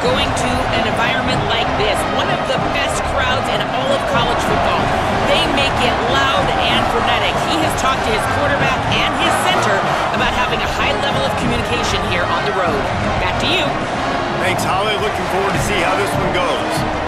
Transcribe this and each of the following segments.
going to an environment like this, one of the best crowds in all of college football. They make it loud and frenetic. He has talked to his quarterback and his center about having a high level of communication here on the road. Back to you. Thanks, Holly. Looking forward to see how this one goes.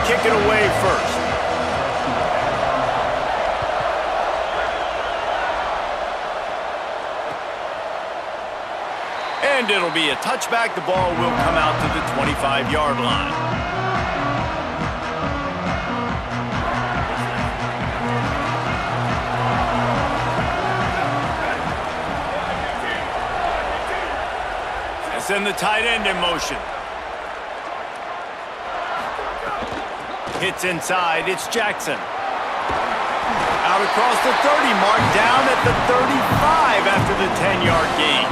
Kick it away first. And it'll be a touchback. The ball will come out to the 25-yard line. And send the tight end in motion. Hits inside, it's Jackson. Out across the 30, marked down at the 35 after the 10-yard gain.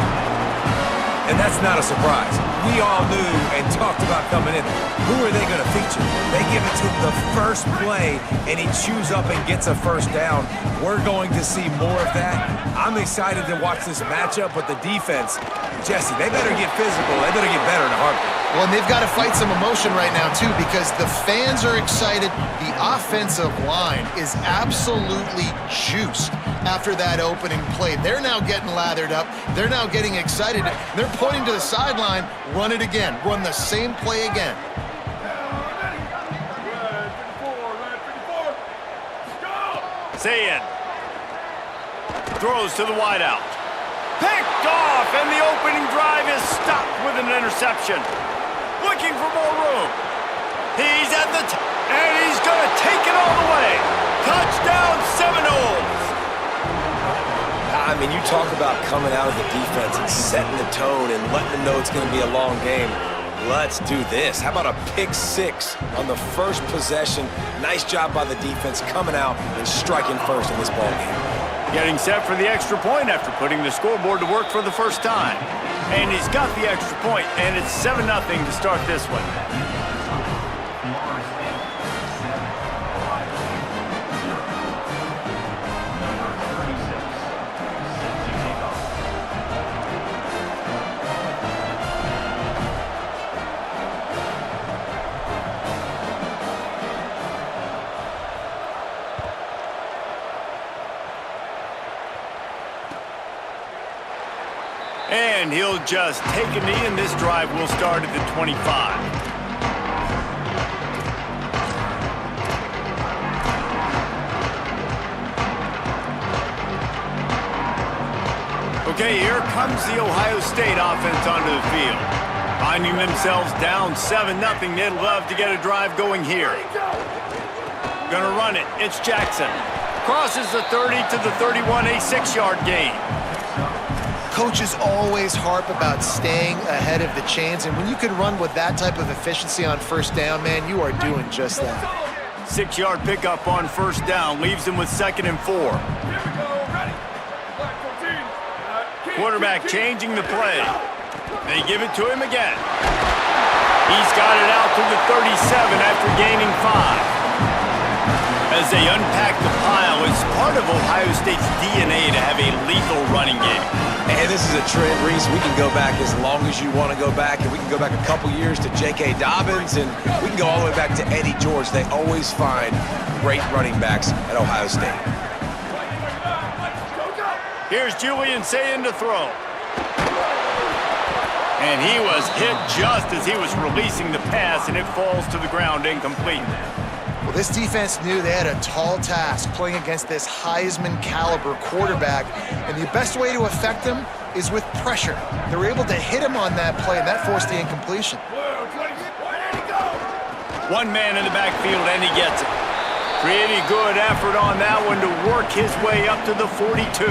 And that's not a surprise. We all knew and talked about coming in. Who are they going to feature? They give it to him the first play, and he chews up and gets a first down. We're going to see more of that. I'm excited to watch this matchup, but the defense, Jesse, they better get physical. They better get better in a heartbeat. Well, and they've got to fight some emotion right now, too, because the fans are excited. The offensive line is absolutely juiced after that opening play. They're now getting lathered up. They're now getting excited. They're pointing to the sideline. Run it again. Run the same play again. Sayed throws to the wideout. Picked off, and the opening drive is stopped with an interception. Looking for more room. He's at the and he's going to take it all the way. Touchdown, Seminoles. I mean, you talk about coming out of the defense and setting the tone and letting them know it's going to be a long game. Let's do this. How about a pick six on the first possession? Nice job by the defense coming out and striking first in this ball game. Getting set for the extra point after putting the scoreboard to work for the first time. And he's got the extra point, and it's 7-0 to start this one. And he'll just take a knee, and this drive will start at the 25. Okay, here comes the Ohio State offense onto the field. Finding themselves down 7-0, they'd love to get a drive going here. Gonna run it, it's Jackson. Crosses the 30 to the 31, a 6-yard gain. Coaches always harp about staying ahead of the chains, and when you can run with that type of efficiency on first down, man, you are doing just that. 6-yard pickup on first down, leaves him with 2nd and 4. Quarterback changing the play. They give it to him again. He's got it out to the 37 after gaining 5. As they unpack the pile, it's part of Ohio State's DNA to have a lethal running game. And this is a trend, Reese. We can go back as long as you want to go back, and we can go back a couple years to J.K. Dobbins, and we can go all the way back to Eddie George. They always find great running backs at Ohio State. Here's Julian Sayin to throw. And he was hit just as he was releasing the pass, and it falls to the ground incomplete. Well, this defense knew they had a tall task playing against this Heisman caliber quarterback, and the best way to affect him is with pressure. They were able to hit him on that play, and that forced the incompletion. One man in the backfield, and he gets it. Pretty good effort on that one to work his way up to the 42.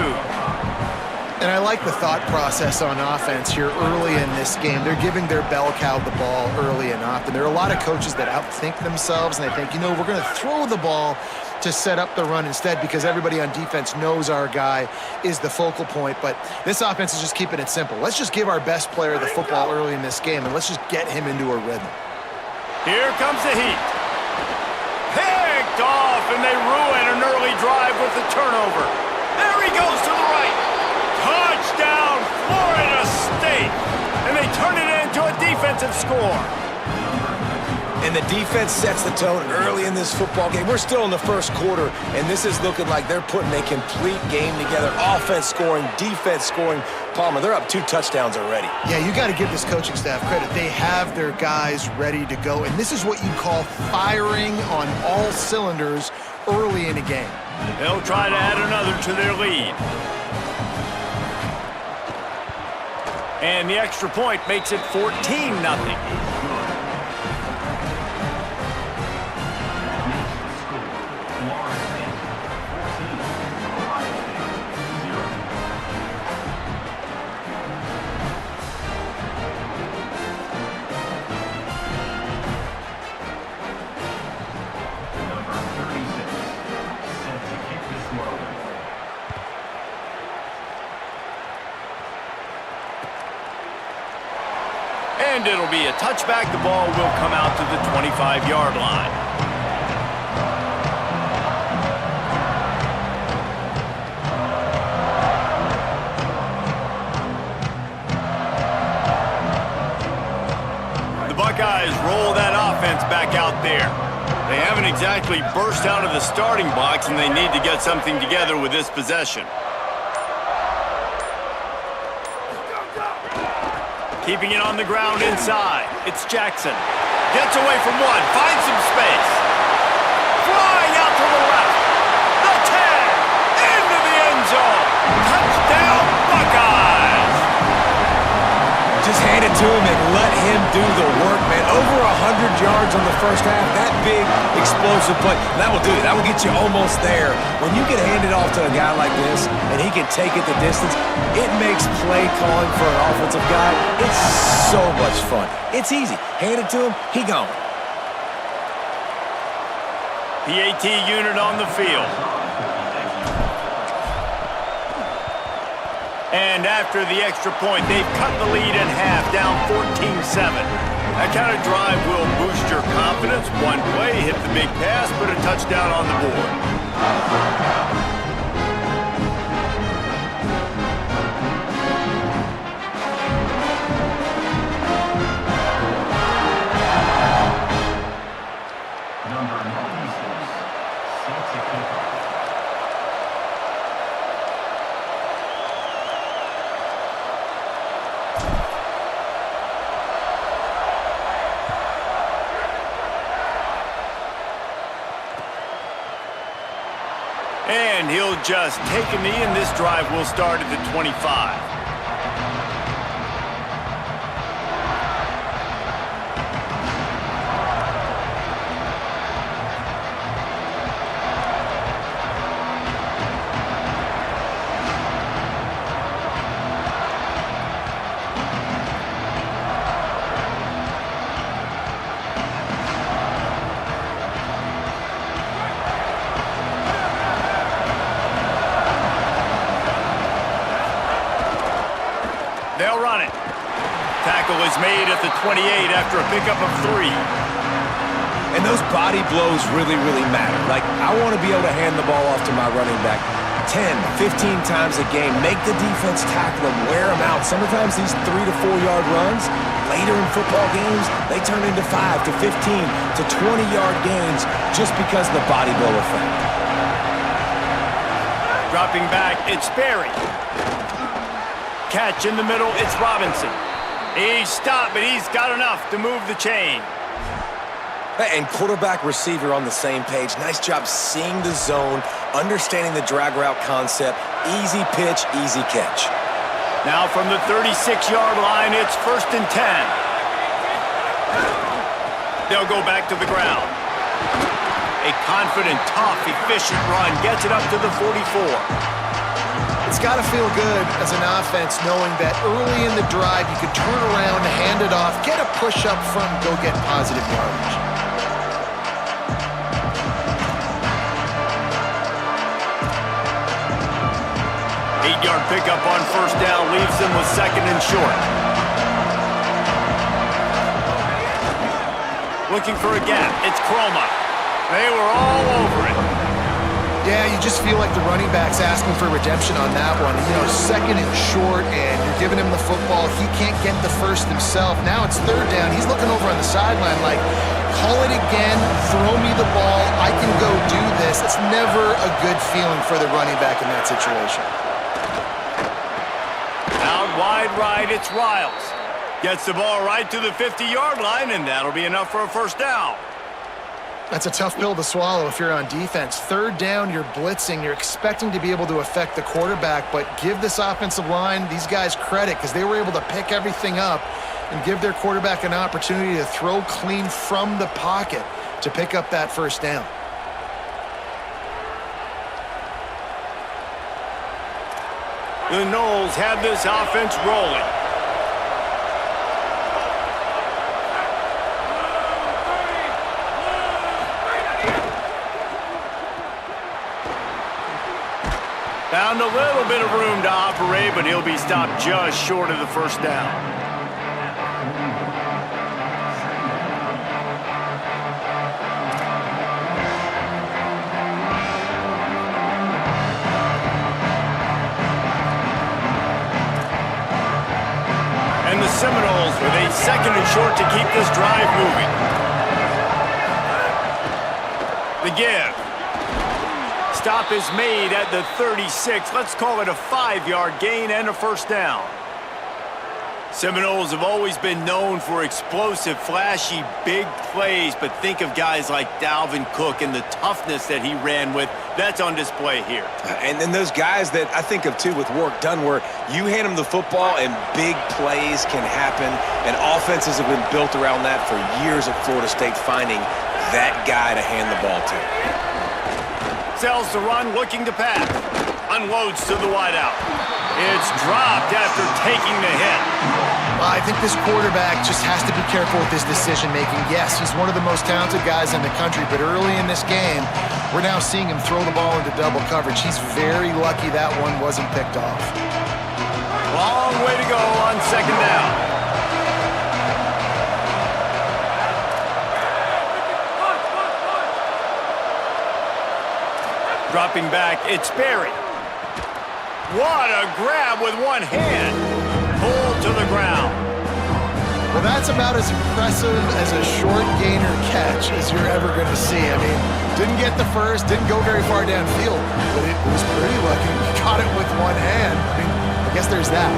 And I like the thought process on offense here early in this game. They're giving their bell cow the ball early and often. There are a lot of coaches that outthink themselves, and they think, we're going to throw the ball to set up the run instead because everybody on defense knows our guy is the focal point. But this offense is just keeping it simple. Let's just give our best player the football early in this game, and let's just get him into a rhythm. Here comes the heat. Picked off, and they ruin an early drive with the turnover. There he goes to the right. Touchdown, Florida State. And they turn it into a defensive score. And the defense sets the tone early in this football game. We're still in the first quarter, and this is looking like they're putting a complete game together. Offense scoring, defense scoring. Palmer, they're up 2 touchdowns already. Yeah, you got to give this coaching staff credit. They have their guys ready to go, and this is what you call firing on all cylinders early in a game. They'll try to add another to their lead. And the extra point makes it 14-0. And it'll be a touchback. The ball will come out to the 25-yard line. The Buckeyes roll that offense back out there. They haven't exactly burst out of the starting box, and they need to get something together with this possession. Keeping it on the ground inside. It's Jackson. Gets away from one. Finds some space. Flying out to the left. The 10. Into the end zone. Touchdown, Buckeyes. Just hand it to him and let him do the work, man. Over 100 yards on the first half. That big, explosive play. That will do it. That will get you almost there. When you get handed off to a guy like this and he can take it the distance, it makes play calling for an offensive guy, it's so much fun. It's easy. Hand it to him, he gone. PAT unit on the field. And after the extra point, they've cut the lead in half, down 14-7. That kind of drive will boost your confidence. One play, hit the big pass, put a touchdown on the board. And he'll just take a knee, and this drive will start at the 25. They'll run it. Tackle is made at the 28 after a pickup of 3. And those body blows really, really matter. Like, I want to be able to hand the ball off to my running back 10, 15 times a game. Make the defense tackle them, wear them out. Sometimes these 3 to 4 yard runs, later in football games, they turn into 5 to 15 to 20-yard gains just because of the body blow effect. Dropping back, it's Sperry. Catch in the middle, it's Robinson. He's stopped, but he's got enough to move the chain. And quarterback receiver on the same page. Nice job seeing the zone, understanding the drag route concept. Easy pitch, easy catch. Now from the 36-yard line, it's 1st and 10. They'll go back to the ground. A A confident, tough, efficient run gets it up to the 44. It's got to feel good as an offense knowing that early in the drive you could turn around, hand it off, get a push up front, and go get positive yardage. Eight-yard pickup on first down leaves them with second and short. Looking for a gap. It's Chroma. They were all over it. Yeah, you just feel like the running back's asking for redemption on that one. You know, second and short, and you're giving him the football. He can't get the first himself. Now it's third down. He's looking over on the sideline like, call it again, throw me the ball, I can go do this. It's never a good feeling for the running back in that situation. Out wide right, it's Riles. Gets the ball right to the 50-yard line, and that'll be enough for a first down. That's a tough pill to swallow if you're on defense. Third down, you're blitzing. You're expecting to be able to affect the quarterback, but give this offensive line, these guys, credit because they were able to pick everything up and give their quarterback an opportunity to throw clean from the pocket to pick up that first down. The Noles have this offense rolling. Found a little bit of room to operate, but he'll be stopped just short of the first down. And the Seminoles with a second and short to keep this drive moving. The give. Stop is made at the 36. Let's call it a 5-yard gain and a first down. Seminoles have always been known for explosive, flashy, big plays, but think of guys like Dalvin Cook and the toughness that he ran with. That's on display here. And then those guys that I think of, too, with Warrick Dunn, where you hand them the football and big plays can happen, and offenses have been built around that for years at Florida State, finding that guy to hand the ball to. Sells the run, looking to pass. Unloads to the wideout. It's dropped after taking the hit. Well, I think this quarterback just has to be careful with his decision-making. Yes, he's one of the most talented guys in the country, but early in this game, we're now seeing him throw the ball into double coverage. He's very lucky that one wasn't picked off. Long way to go on second down. Dropping back, it's Berry. What a grab with one hand. Pulled to the ground. Well, that's about as impressive as a short gainer catch as you're ever going to see. I mean, didn't get the first, didn't go very far downfield, but it was pretty lucky. He caught it with one hand. I mean, I guess there's that.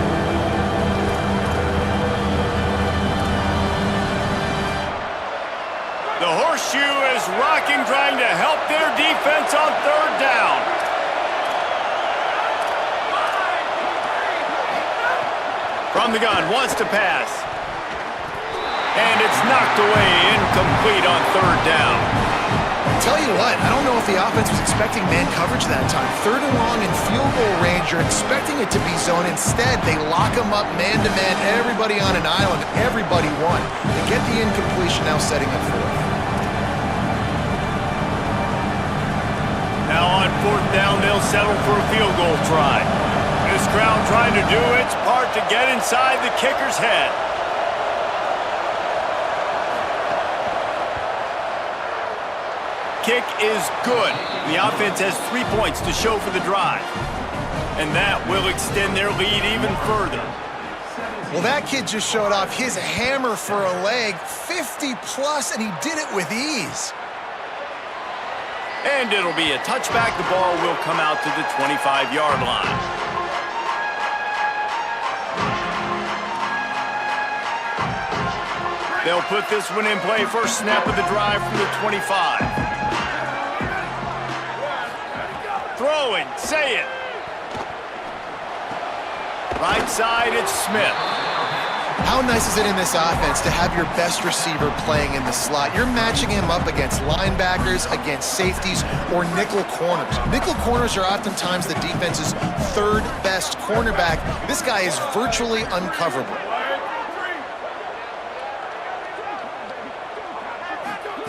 The horseshoe is rocking, trying to help their defense on third down. From the gun, wants to pass. And it's knocked away, incomplete on third down. Tell you what, I don't know if the offense was expecting man coverage that time. Third and long in field goal range, you're expecting it to be zone. Instead, they lock them up man-to-man, everybody on an island, everybody won. They get the incompletion, now setting up fourth. Now on fourth down, they'll settle for a field goal try. This crowd trying to do its part to get inside the kicker's head. Kick is good. The offense has 3 points to show for the drive. And that will extend their lead even further. Well, that kid just showed off his hammer for a leg, 50-plus, and he did it with ease. And it'll be a touchback. The ball will come out to the 25-yard line. They'll put this one in play. First snap of the drive from the 25. Throwing, say it. Right side, it's Smith. How nice is it in this offense to have your best receiver playing in the slot? You're matching him up against linebackers, against safeties, or nickel corners. Nickel corners are oftentimes the defense's third best cornerback. This guy is virtually uncoverable.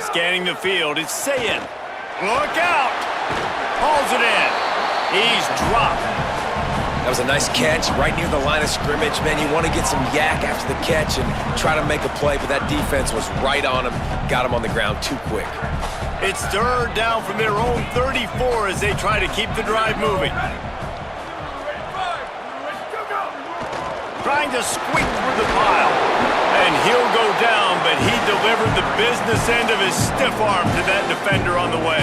Scanning the field, it's Sayin. Look out! Hauls it in. He's dropped. That was a nice catch right near the line of scrimmage. Man, you want to get some yak after the catch and try to make a play, but that defense was right on him, got him on the ground too quick. It's third down from their own 34 as they try to keep the drive moving. Trying to squeak through the pile. And he'll go down, but he delivered the business end of his stiff arm to that defender on the way.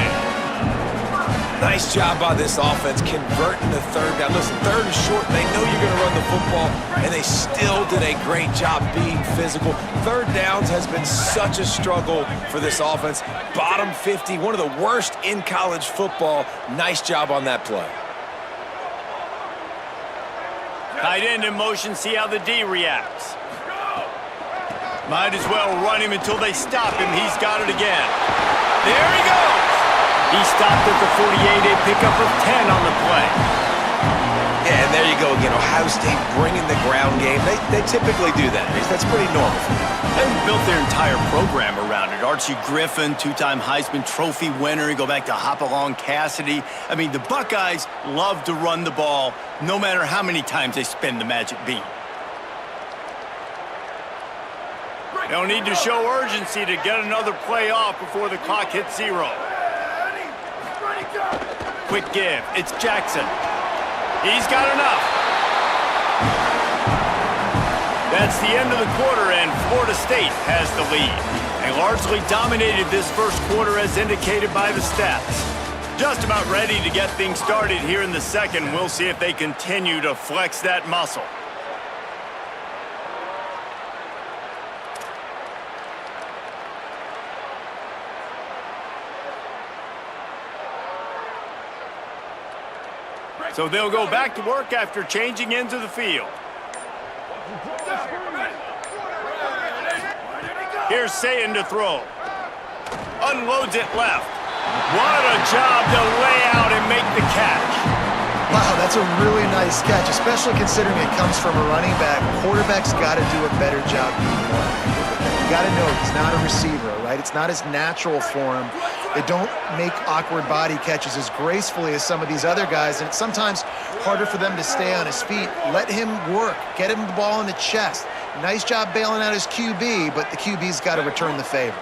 Nice job by this offense converting the third down. Listen, third and short, they know you're going to run the football, and they still did a great job being physical. Third downs has been such a struggle for this offense. Bottom 50, one of the worst in college football. Nice job on that play. Tight end in motion, see how the D reacts. Might as well run him until they stop him. He's got it again. There he goes. He stopped at the 48, a pickup of 10 on the play. Yeah, and there you go again. Ohio State bringing the ground game. They typically do that. That's pretty normal for them. They've built their entire program around it. Archie Griffin, two-time Heisman Trophy winner. You go back to Hopalong Cassidy. I mean, the Buckeyes love to run the ball no matter how many times they spin the magic beat. They'll need to show urgency to get another play off before the clock hits 0. Quick give. It's Jackson. He's got enough. That's the end of the quarter, and Florida State has the lead. They largely dominated this first quarter as indicated by the stats. Just about ready to get things started here in the second. We'll see if they continue to flex that muscle. So they'll go back to work after changing into the field. Here's Sayin to throw. Unloads it left. What a job to lay out and make the catch. Wow, that's a really nice catch, especially considering it comes from a running back. Quarterback's got to do a better job being one. You got to know he's not a receiver, right? It's not as natural for him. They don't make awkward body catches as gracefully as some of these other guys, and it's sometimes harder for them to stay on his feet. Let him work. Get him the ball in the chest. Nice job bailing out his QB, but the QB's got to return the favor.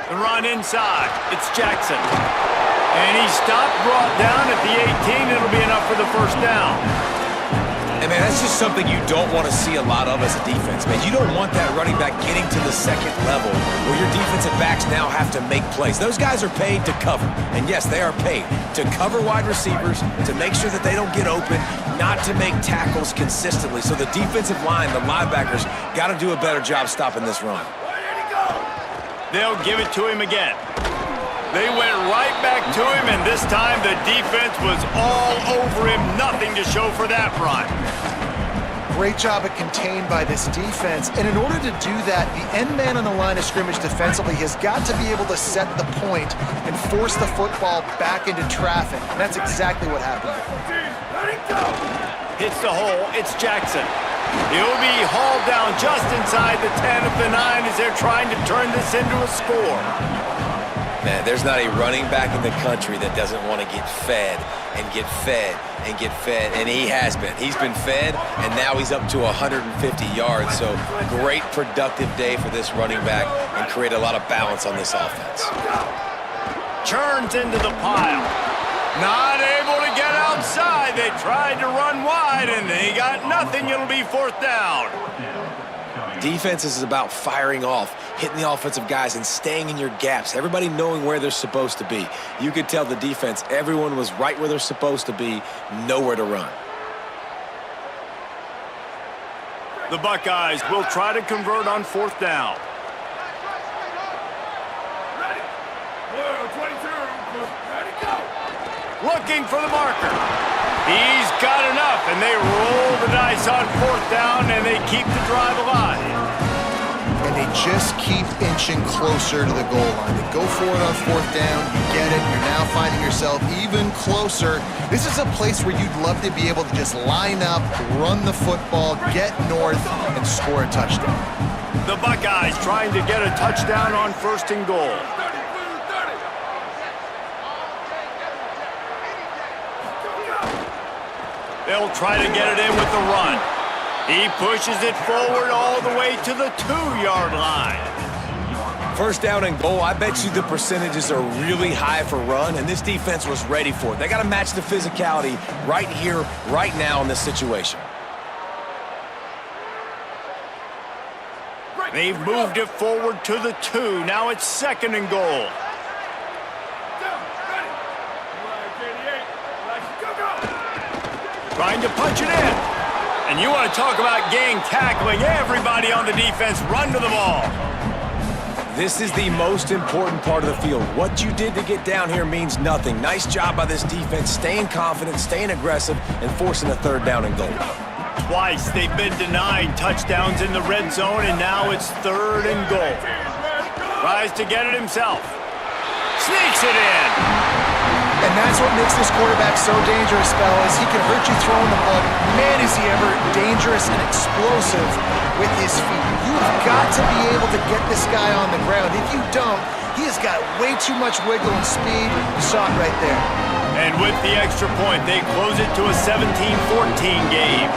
The run inside. It's Jackson. And he stopped, brought down at the 18. It'll be enough for the first down. And, man, that's just something you don't want to see a lot of as a defense, man. You don't want that running back getting to the second level where your defensive backs now have to make plays. Those guys are paid to cover. And, yes, they are paid to cover wide receivers, to make sure that they don't get open, not to make tackles consistently. So the defensive line, the linebackers, got to do a better job stopping this run. They'll give it to him again. They went right back to him, and this time the defense was all over him. Nothing to show for that run. Great job at contained by this defense. And in order to do that, the end man on the line of scrimmage defensively has got to be able to set the point and force the football back into traffic. And that's exactly what happened. Hits the hole. It's Jackson. He'll be hauled down just inside the 10 of the 9 as they're trying to turn this into a score. Man, there's not a running back in the country that doesn't want to get fed and get fed and get fed, and he has been. He's been fed, and now he's up to 150 yards, so great productive day for this running back and create a lot of balance on this offense. Churns into the pile. Not able to get outside. They tried to run wide, and they got nothing. It'll be fourth down. Defense is about firing off, hitting the offensive guys, and staying in your gaps. Everybody knowing where they're supposed to be. You could tell the defense, everyone was right where they're supposed to be, nowhere to run. The Buckeyes will try to convert on fourth down. looking for the marker. He's got enough, and they roll the dice on 4th down, and they keep the drive alive. And they just keep inching closer to the goal line. They go for it on 4th down, you get it, you're now finding yourself even closer. This is a place where you'd love to be able to just line up, run the football, get north, and score a touchdown. The Buckeyes trying to get a touchdown on 1st and goal. They'll try to get it in with the run. He pushes it forward all the way to the 2-yard line. 1st down and goal, I bet you the percentages are really high for run, and this defense was ready for it. They got to match the physicality right here, right now in this situation. They've moved it forward to the 2. Now it's 2nd and goal. Trying to punch it in. And you want to talk about gang tackling. Everybody on the defense run to the ball. This is the most important part of the field. What you did to get down here means nothing. Nice job by this defense, staying confident, staying aggressive, and forcing a 3rd down and goal. Twice they've been denied touchdowns in the red zone, and now it's 3rd and goal. Tries to get it himself. Sneaks it in. And that's what makes this quarterback so dangerous, fellas. He can hurt you throwing the ball. Man, is he ever dangerous and explosive with his feet. You've got to be able to get this guy on the ground. If you don't, he has got way too much wiggle and speed. You saw it right there. And with the extra point, they close it to a 17-14 game.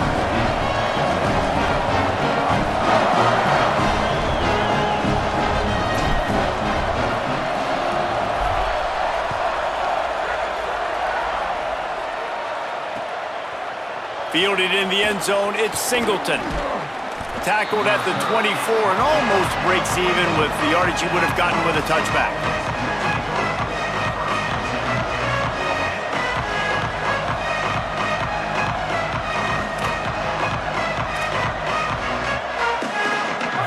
Fielded in the end zone, it's Singleton. Tackled at the 24 and almost breaks even with the yardage he would have gotten with a touchback.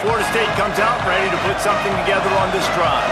Florida State comes out ready to put something together on this drive.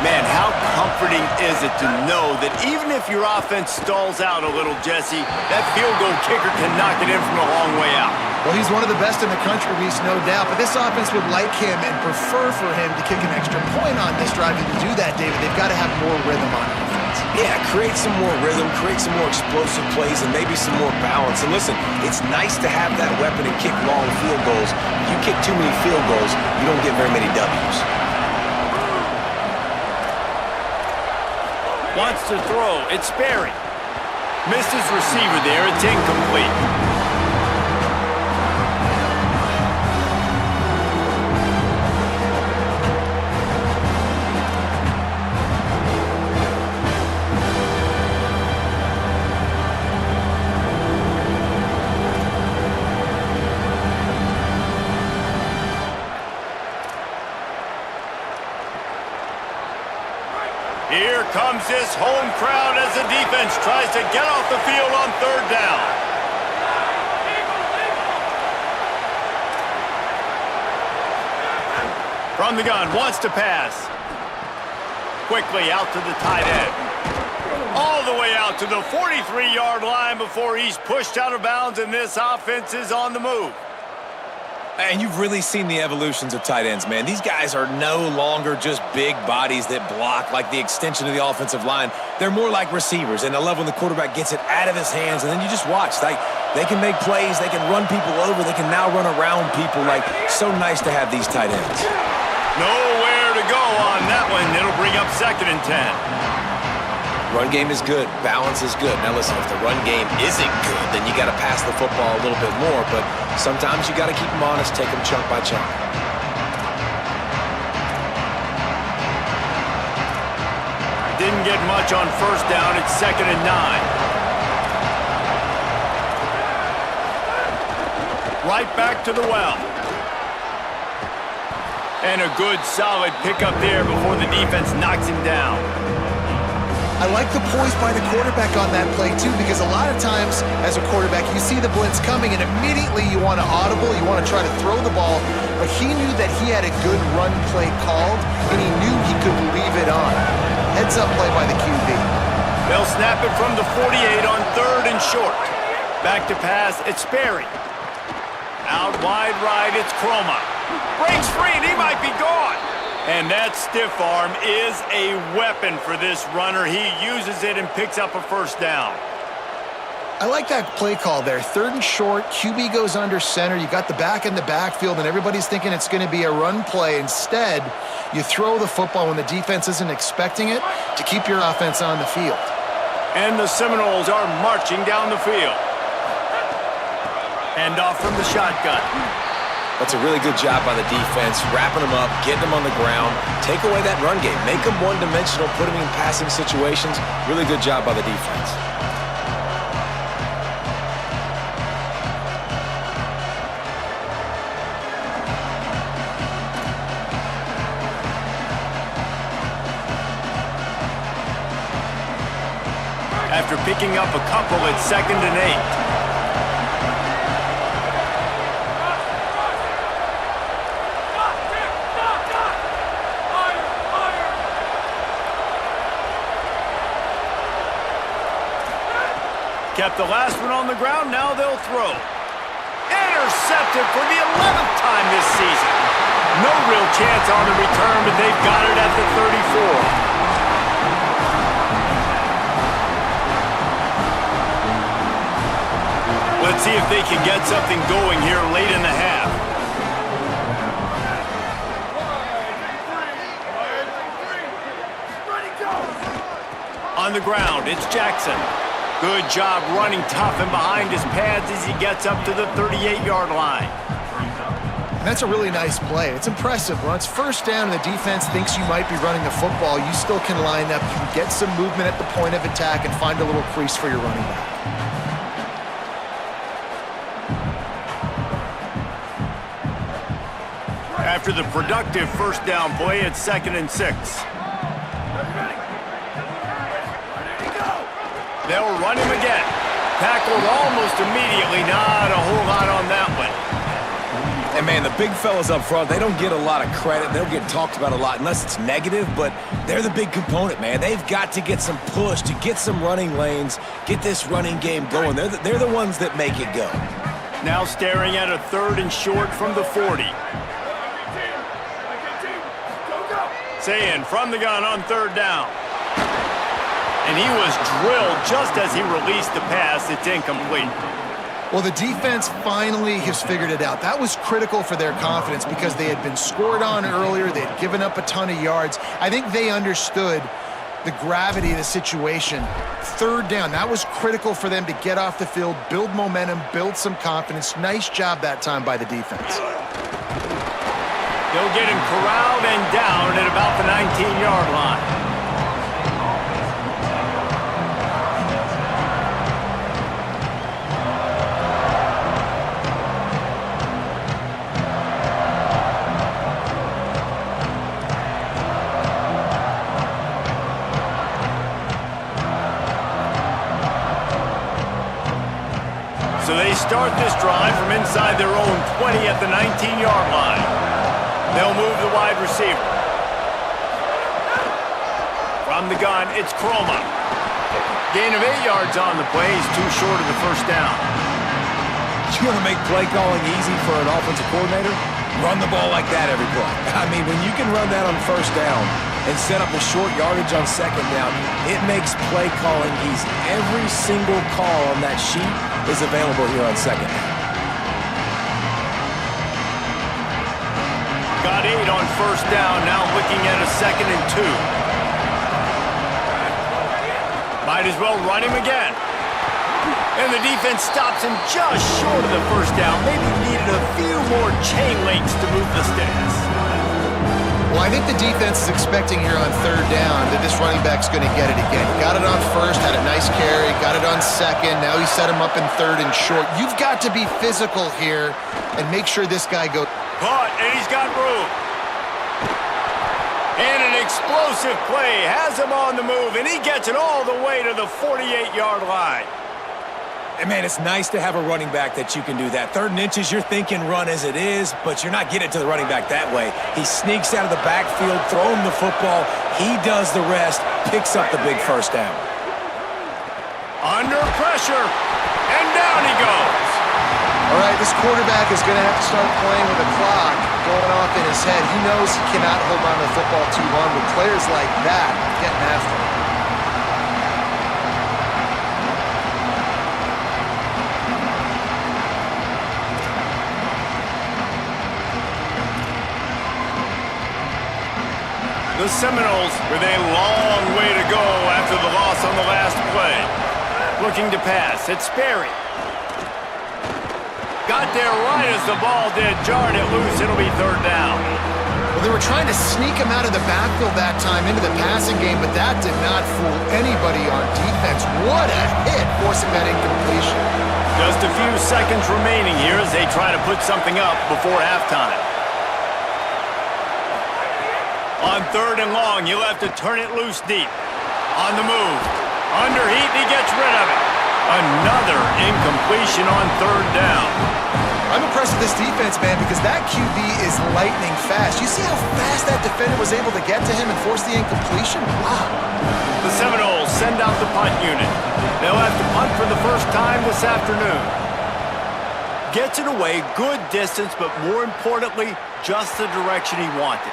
Man, how comforting is it to know that even if your offense stalls out a little, Jesse, that field goal kicker can knock it in from a long way out. Well, he's one of the best in the country, Reese, no doubt. But this offense would like him and prefer for him to kick an extra point on this drive. And to do that, David, they've got to have more rhythm on offense. Yeah, create some more rhythm, create some more explosive plays, and maybe some more balance. And listen, it's nice to have that weapon and kick long field goals. If you kick too many field goals, you don't get very many W's. Wants to throw. It's Sperry. Missed his receiver there. It's incomplete. Here comes this home crowd as the defense tries to get off the field on 3rd down. From the gun, wants to pass. Quickly out to the tight end. All the way out to the 43-yard line before he's pushed out of bounds, and this offense is on the move. And you've really seen the evolutions of tight ends, man. These guys are no longer just big bodies that block like the extension of the offensive line. They're more like receivers, and I love when the quarterback gets it out of his hands, and then you just watch. Like, they can make plays, they can run people over, they can now run around people. Like, so nice to have these tight ends. Nowhere to go on that one. It'll bring up 2nd and 10. Run game is good. Balance is good. Now listen, if the run game isn't good, then you got to pass the football a little bit more. But sometimes you got to keep them honest, take them chunk by chunk. Didn't get much on 1st down. It's 2nd and 9. Right back to the well. And a good, solid pickup there before the defense knocks him down. I like the poise by the quarterback on that play, too, because a lot of times, as a quarterback, you see the blitz coming, and immediately you want to audible, you want to try to throw the ball, but he knew that he had a good run play called, and he knew he could leave it on. Heads-up play by the QB. They'll snap it from the 48 on 3rd and short. Back to pass, it's Sperry. Out wide right, it's Croma. Breaks free, and he might be gone. And that stiff arm is a weapon for this runner. He uses it and picks up a first down. I like that play call there. 3rd and short, QB goes under center. You got the back in the backfield, and everybody's thinking it's going to be a run play. Instead, you throw the football when the defense isn't expecting it to keep your offense on the field. And the Seminoles are marching down the field. Hand off from the shotgun. That's a really good job by the defense, wrapping them up, getting them on the ground, take away that run game, make them one-dimensional, put them in passing situations. Really good job by the defense. After picking up a couple, it's 2nd and 8. Kept the last one on the ground, now they'll throw. Intercepted for the 11th time this season. No real chance on the return, but they've got it at the 34. Let's see if they can get something going here late in the half. On the ground, it's Jackson. Good job running tough and behind his pads as he gets up to the 38-yard line. And that's a really nice play. It's impressive. When it's first down and the defense thinks you might be running the football, you still can line up. You can get some movement at the point of attack and find a little crease for your running back. After the productive first down play, it's 2nd and 6. They'll run him again. Tackled almost immediately. Not a whole lot on that one. And, man, the big fellas up front, they don't get a lot of credit. They don't get talked about a lot unless it's negative, but they're the big component, man. They've got to get some push, to get some running lanes, get this running game going. They're the ones that make it go. Now staring at a 3rd and short from the 40. Sayin from the gun on 3rd down. And he was drilled just as he released the pass. It's incomplete. Well, the defense finally has figured it out. That was critical for their confidence because they had been scored on earlier. They had given up a ton of yards. I think they understood the gravity of the situation. 3rd down, that was critical for them to get off the field, build momentum, build some confidence. Nice job that time by the defense. They'll get him corralled and down at about the 19-yard line. So they start this drive from inside their own 20 at the 19-yard line. They'll move the wide receiver. From the gun, it's Croma. Gain of 8 yards on the play. He's too short of the first down. You want to make play calling easy for an offensive coordinator? Run the ball like that every play. I mean, when you can run that on first down and set up a short yardage on 2nd down, it makes play calling easy. Every single call on that sheet is available here on 2nd down. Got 8 on first down, now looking at a 2nd and 2. Might as well run him again. And the defense stops him just short of the first down. Maybe needed a few more chain links to move the sticks. Well, I think the defense is expecting here on 3rd down that this running back's going to get it again. Got it on 1st, had a nice carry, got it on 2nd. Now he set him up in 3rd and short. You've got to be physical here and make sure this guy goes. Caught, and he's got room. And an explosive play has him on the move, and he gets it all the way to the 48-yard line. And, man, it's nice to have a running back that you can do that. 3rd and inches, you're thinking run as it is, but you're not getting to the running back that way. He sneaks out of the backfield, throw him the football. He does the rest, picks up the big first down. Under pressure. And down he goes. All right, this quarterback is going to have to start playing with a clock going off in his head. He knows he cannot hold on to the football too long with players like that getting after him. The Seminoles with a long way to go after the loss on the last play. Looking to pass. It's Sperry. Got there right as the ball did. Jarred it loose. It'll be third down. Well, they were trying to sneak him out of the backfield that time into the passing game, but that did not fool anybody on defense. What a hit, forcing that incompletion. Just a few seconds remaining here as they try to put something up before halftime. On third and long, you'll have to turn it loose deep. On the move. Under heat, he gets rid of it. Another incompletion on third down. I'm impressed with this defense, man, because that QB is lightning fast. You see how fast that defender was able to get to him and force the incompletion? Wow. The Seminoles send out the punt unit. They'll have to punt for the first time this afternoon. Gets it away, good distance, but more importantly, just the direction he wanted.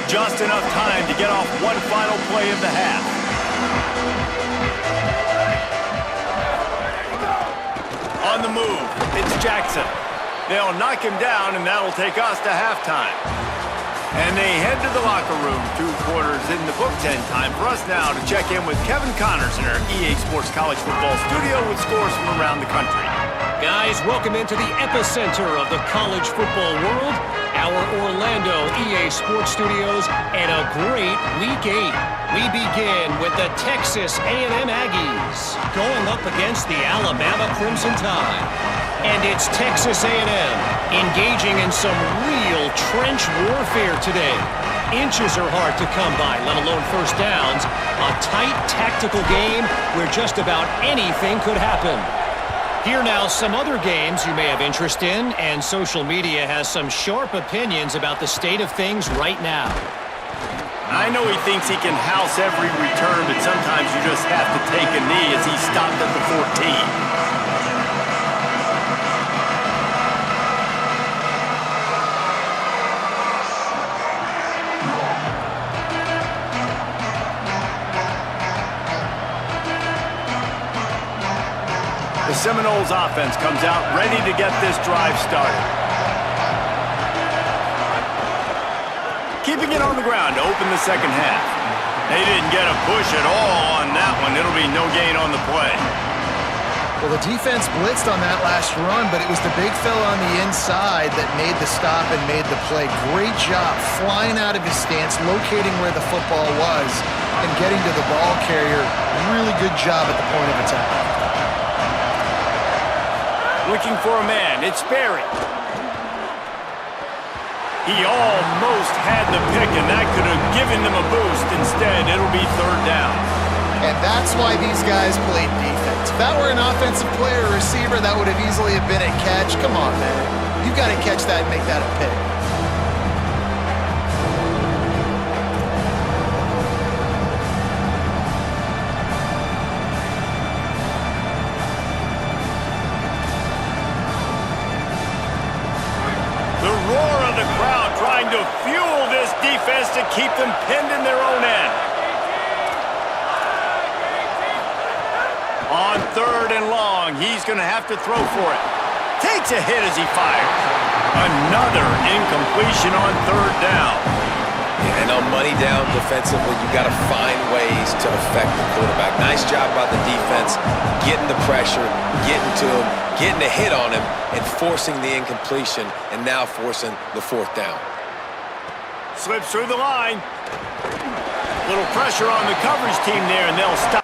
Just enough time to get off one final play of the half. On the move, it's Jackson. They'll knock him down, and that'll take us to halftime. And they head to the locker room, 2 quarters in the book. 10 time for us now to check in with Kevin Connors in our EA Sports College Football studio with scores from around the country. Guys, welcome into the epicenter of the college football world, our Orlando EA Sports Studios, and a great Week 8. We begin with the Texas A&M Aggies going up against the Alabama Crimson Tide. And it's Texas A&M engaging in some real trench warfare today. Inches are hard to come by, let alone first downs. A tight tactical game where just about anything could happen. Here now, some other games you may have interest in, and social media has some sharp opinions about the state of things right now. I know he thinks he can house every return, but sometimes you just have to take a knee as he stopped at the 14. The Seminoles offense comes out ready to get this drive started. Keeping it on the ground to open the second half. They didn't get a push at all on that one. It'll be no gain on the play. Well, the defense blitzed on that last run, but it was the big fella on the inside that made the stop and made the play. Great job flying out of his stance, locating where the football was, and getting to the ball carrier. Really good job at the point of attack. Looking for a man. It's Sperry. He almost had the pick, and that could have given them a boost. Instead, it'll be third down. And that's why these guys played defense. If that were an offensive player or receiver, that would have easily have been a catch. Come on, man. You've got to catch that and make that a pick. To fuel this defense to keep them pinned in their own end. On third and long, he's going to have to throw for it. Takes a hit as he fires. Another incompletion on third down. And on money down defensively, you got to find ways to affect the quarterback. Nice job by the defense, getting the pressure, getting to him, getting a hit on him, and forcing the incompletion, and now forcing the fourth down. Slips through the line. Little pressure on the coverage team there, and they'll stop.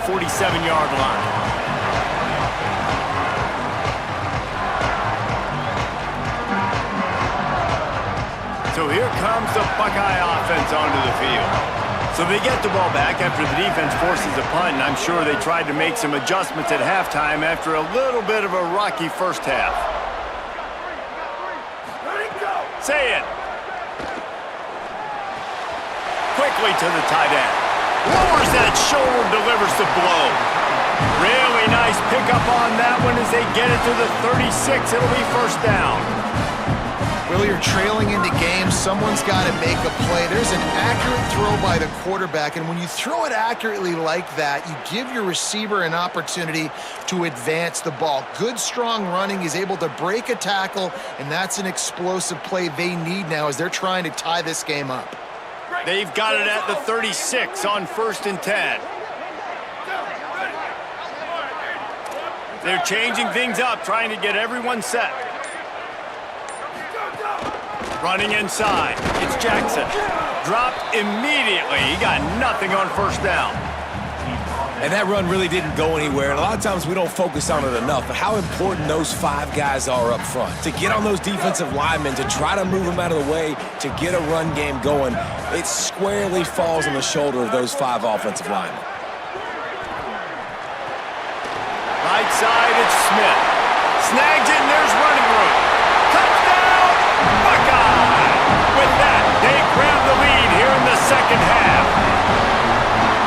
the 47-yard line. So here comes the Buckeye offense onto the field. So they get the ball back after the defense forces a punt, and I'm sure they tried to make some adjustments at halftime after a little bit of a rocky first half. Say it. Quickly to the tight end. Lowers that shoulder, delivers the blow. Really nice pickup on that one as they get it to the 36. It'll be first down. Well, you're trailing into games. Someone's got to make a play. There's an accurate throw by the quarterback, and when you throw it accurately like that, you give your receiver an opportunity to advance the ball. Good, strong running. He's able to break a tackle, and that's an explosive play they need now as they're trying to tie this game up. They've got it at the 36 on 1st and 10. They're changing things up, trying to get everyone set. Running inside. It's Jackson. Dropped immediately. He got nothing on first down. And that run really didn't go anywhere. And a lot of times we don't focus on it enough. But how important those 5 guys are up front. To get on those defensive linemen, to try to move them out of the way, to get a run game going, it squarely falls on the shoulder of those 5 offensive linemen. Right side, it's Smith. Snags it, and there's running room. Touchdown, Buckeye! With that, they grab the lead here in the second half.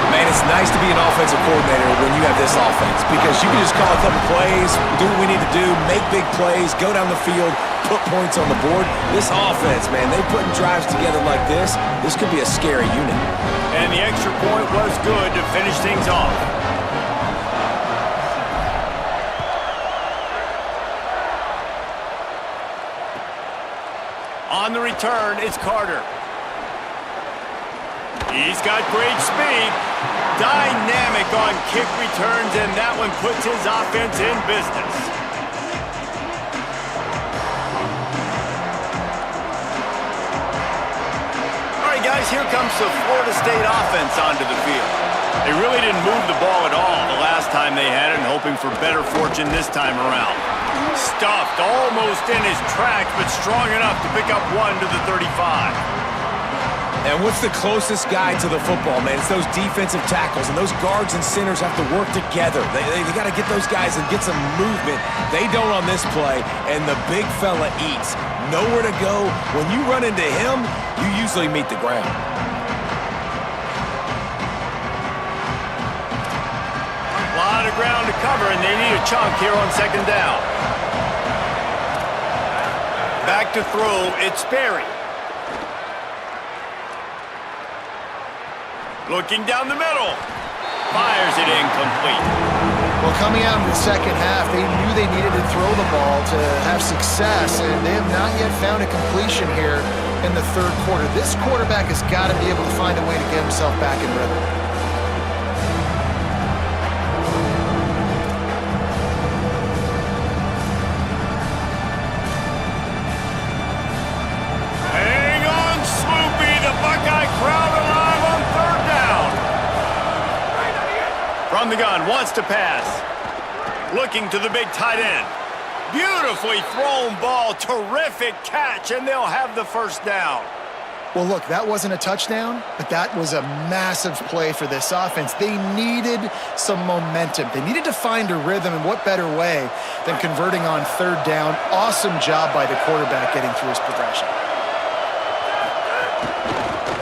Man, it's nice to be an offensive coordinator when you have this offense because you can just call a couple plays, do what we need to do, make big plays, go down the field, put points on the board. This offense, man, they putting drives together like this could be a scary unit. And the extra point was good to finish things off. On the return, it's Carter. He's got great speed. Dynamic on kick returns, and that one puts his offense in business. All right, guys, here comes the Florida State offense onto the field. They really didn't move the ball at all the last time they had it, and hoping for better fortune this time around. Stuffed almost in his tracks, but strong enough to pick up 1 to the 35. And what's the closest guy to the football, man? It's those defensive tackles, and those guards and centers have to work together. They got to get those guys and get some movement. They don't on this play, and the big fella eats. Nowhere to go. When you run into him, you usually meet the ground. A lot of ground to cover, and they need a chunk here on second down. Back to throw, it's Sperry. Looking down the middle. Fires it incomplete. Well, coming out in the second half, they knew they needed to throw the ball to have success, and they have not yet found a completion here in the third quarter. This quarterback has got to be able to find a way to get himself back in rhythm. From the gun, wants to pass. Looking to the big tight end. Beautifully thrown ball, terrific catch, and they'll have the first down. Well, look, that wasn't a touchdown, but that was a massive play for this offense. They needed some momentum. They needed to find a rhythm, and what better way than converting on third down. Awesome job by the quarterback getting through his progression.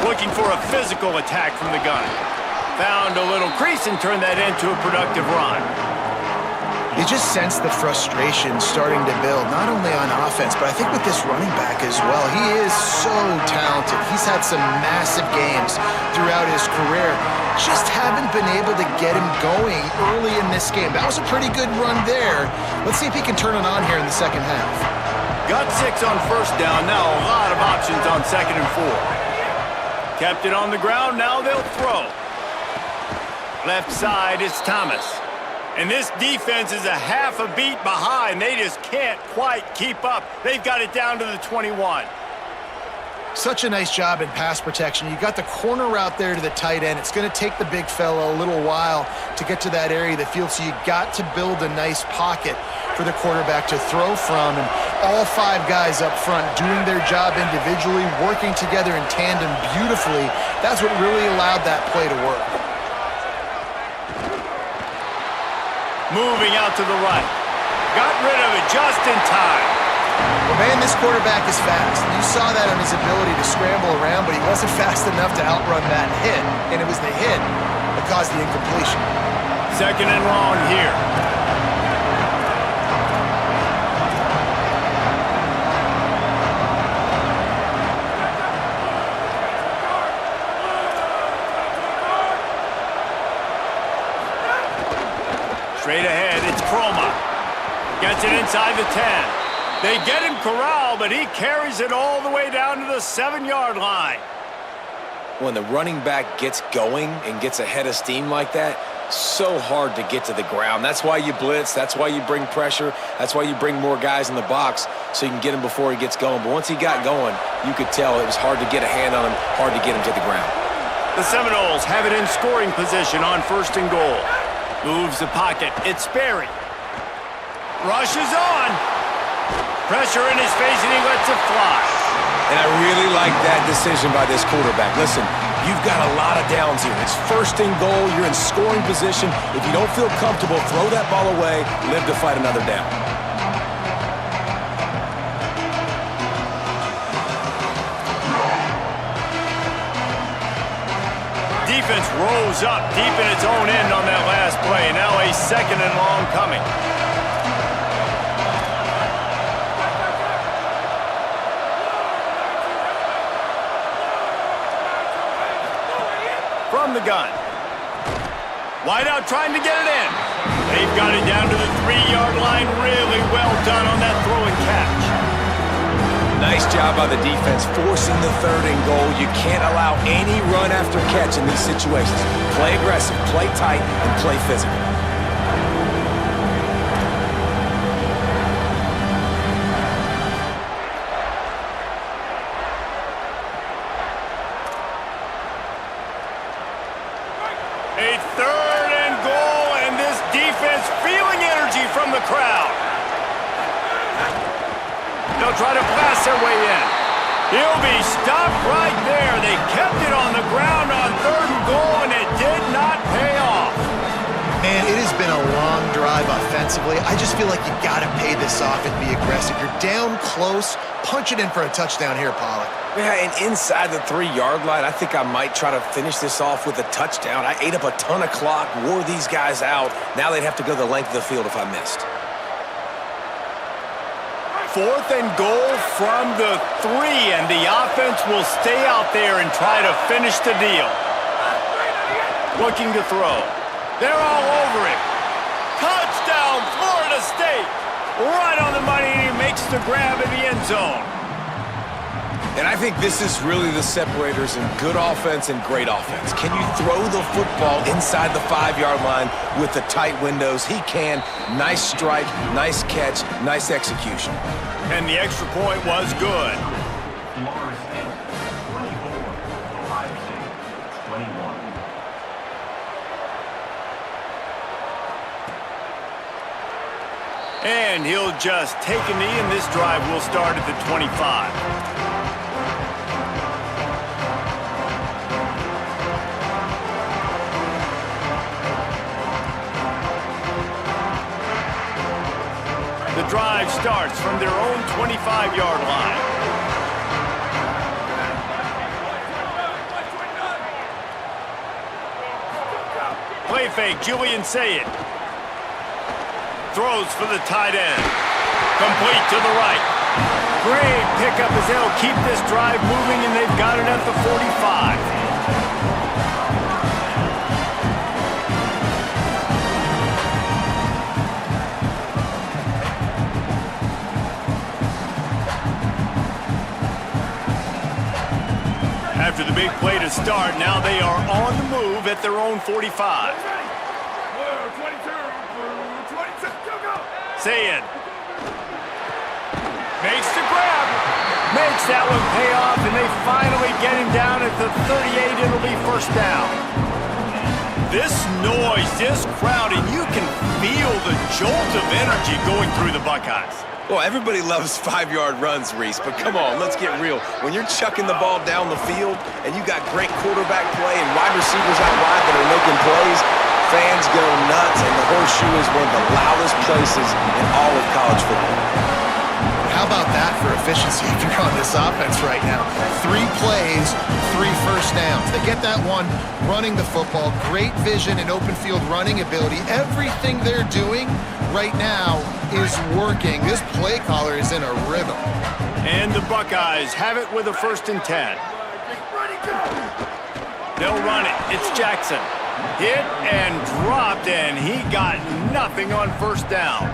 Looking for a physical attack from the gun. Found a little crease and turned that into a productive run. You just sense the frustration starting to build, not only on offense, but I think with this running back as well. He is so talented. He's had some massive games throughout his career. Just haven't been able to get him going early in this game. That was a pretty good run there. Let's see if he can turn it on here in the second half. Got 6 on first down. Now a lot of options on second and 4. Kept it on the ground. Now they'll throw. Left side, it's Thomas. And this defense is a half a beat behind. They just can't quite keep up. They've got it down to the 21. Such a nice job in pass protection. You got the corner route there to the tight end. It's going to take the big fella a little while to get to that area of the field, so you got to build a nice pocket for the quarterback to throw from. And all 5 guys up front doing their job individually, working together in tandem beautifully. That's what really allowed that play to work. Moving out to the right. Got rid of it just in time. Well, man, this quarterback is fast. You saw that on his ability to scramble around, but he wasn't fast enough to outrun that hit, and it was the hit that caused the incompletion. 2nd and long here. Straight ahead, it's Croma. Gets it inside the 10. They get him corralled, but he carries it all the way down to the 7-yard line. When the running back gets going and gets ahead of steam like that, so hard to get to the ground. That's why you blitz. That's why you bring pressure. That's why you bring more guys in the box so you can get him before he gets going. But once he got going, you could tell it was hard to get a hand on him, hard to get him to the ground. The Seminoles have it in scoring position on 1st and goal. Moves the pocket. It's Sperry. Rushes on. Pressure in his face, and he lets it fly. And I really like that decision by this quarterback. Listen, you've got a lot of downs here. It's 1st and goal. You're in scoring position. If you don't feel comfortable, throw that ball away. Live to fight another down. Defense rose up deep in its own end on that last play. Now a 2nd and long coming. From the gun. Wide out trying to get it in. They've got it down to the 3-yard line. Really well done on that throw and catch. Nice job by the defense forcing the 3rd and goal. You can't allow any run after catch in these situations. Play aggressive, play tight, and play physical. A 3rd and goal, and this defense feeling energy from the crowd. They'll try to pass their way in. He'll be stopped right there. They kept it on the ground on 3rd and goal, and it did not pay off. Man, it has been a long drive offensively. I just feel like you got to pay this off and be aggressive. You're down close. Punch it in for a touchdown here, Pollack. Yeah, and inside the 3-yard line, I think I might try to finish this off with a touchdown. I ate up a ton of clock, wore these guys out. Now they'd have to go the length of the field if I missed. 4th and goal from the 3, and the offense will stay out there and try to finish the deal. Looking to throw. They're all over it. Touchdown, Florida State. Right on the money, and he makes the grab in the end zone. And I think this is really the separators in good offense and great offense. Can you throw the football inside the 5-yard line with the tight windows? He can. Nice strike, nice catch, nice execution. And the extra point was good. Florida State 24, Ohio State 21. And he'll just take a knee, and this drive will start at the 25. The drive starts from their own 25-yard line. Play fake, Julian Sayed. Throws for the tight end. Complete to the right. Great pickup as they'll keep this drive moving, and they've got it at the 45. After the big play to start, now they are on the move at their own 45. Sayed makes the grab, makes that one pay off, and they finally get him down at the 38. It'll be first down. This noise, this crowd, and you can feel the jolt of energy going through the Buckeyes. Well, everybody loves 5-yard runs, Reese, but come on, let's get real. When you're chucking the ball down the field and you got great quarterback play and wide receivers out wide that are making plays, fans go nuts, and the Horseshoe is one of the loudest places in all of college football. How about that for efficiency if you're on this offense right now? 3 plays, 3 first downs. They get that one running the football, great vision and open field running ability. Everything they're doing right now is working. This play caller is in a rhythm. And the Buckeyes have it with a 1st and 10. They'll run it. It's Jackson. Hit and dropped, and he got nothing on 1st down.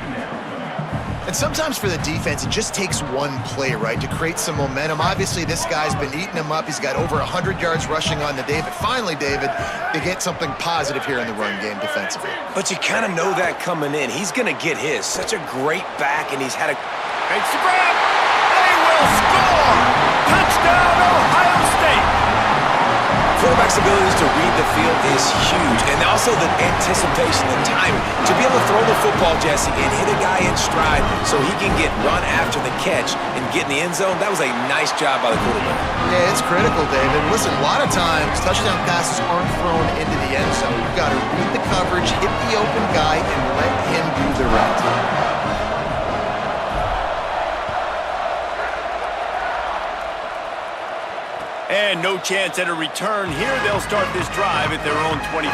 And sometimes for the defense, it just takes one play, right, to create some momentum. Obviously, this guy's been eating him up. He's got over 100 yards rushing on the day. But finally, David, they get something positive here in the run game defensively. But you kind of know that coming in. He's going to get his. Such a great back, and he's had a... Makes the grab. They will score. Touchdown, Ohio State. Quarterback's abilities to read the field is huge, and also the anticipation, the timing. To be able to throw the football, Jesse, and hit a guy in stride so he can get run after the catch and get in the end zone, that was a nice job by the quarterback. Yeah, it's critical, David. Listen, a lot of times, touchdown passes aren't thrown into the end zone. You've got to read the coverage, hit the open guy, and let him do the rest. And no chance at a return here. They'll start this drive at their own 25.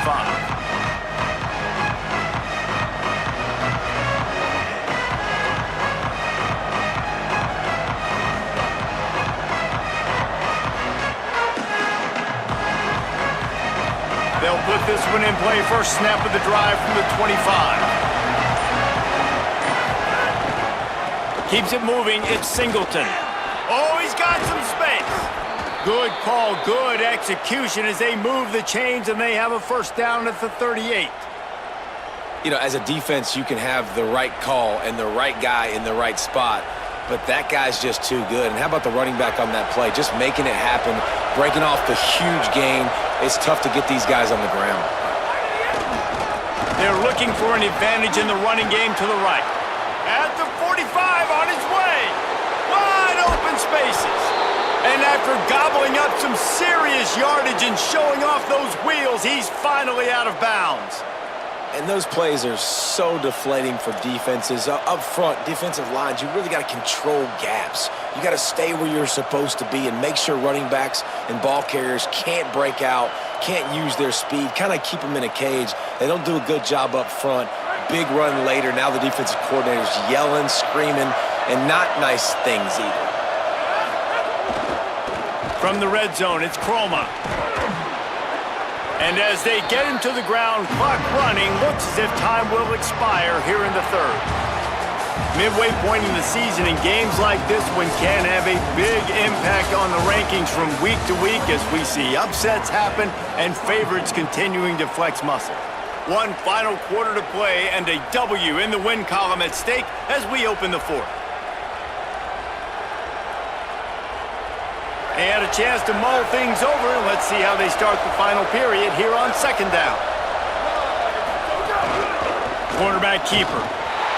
They'll put this one in play. First snap of the drive from the 25. Keeps it moving. It's Singleton. Oh, he's got some space. Good call, good execution as they move the chains, and they have a 1st down at the 38. You know, as a defense, you can have the right call and the right guy in the right spot, but that guy's just too good. And how about the running back on that play? Just making it happen, breaking off the huge gain. It's tough to get these guys on the ground. They're looking for an advantage in the running game to the right. At the 45, on his way. Wide open spaces. And after gobbling up some serious yardage and showing off those wheels, he's finally out of bounds. And those plays are so deflating for defenses. Up front, defensive lines, you really got to control gaps. You got to stay where you're supposed to be and make sure running backs and ball carriers can't break out, can't use their speed, kind of keep them in a cage. They don't do a good job up front. Big run later. Now the defensive coordinator's yelling, screaming, and not nice things either. From the red zone, it's Chroma. And as they get him to the ground, clock running, looks as if time will expire here in the 3rd. Midway point in the season, and games like this one can have a big impact on the rankings from week to week as we see upsets happen and favorites continuing to flex muscle. One final quarter to play and a W in the win column at stake as we open the 4th. They had a chance to mull things over. Let's see how they start the final period here on 2nd down. Quarterback keeper.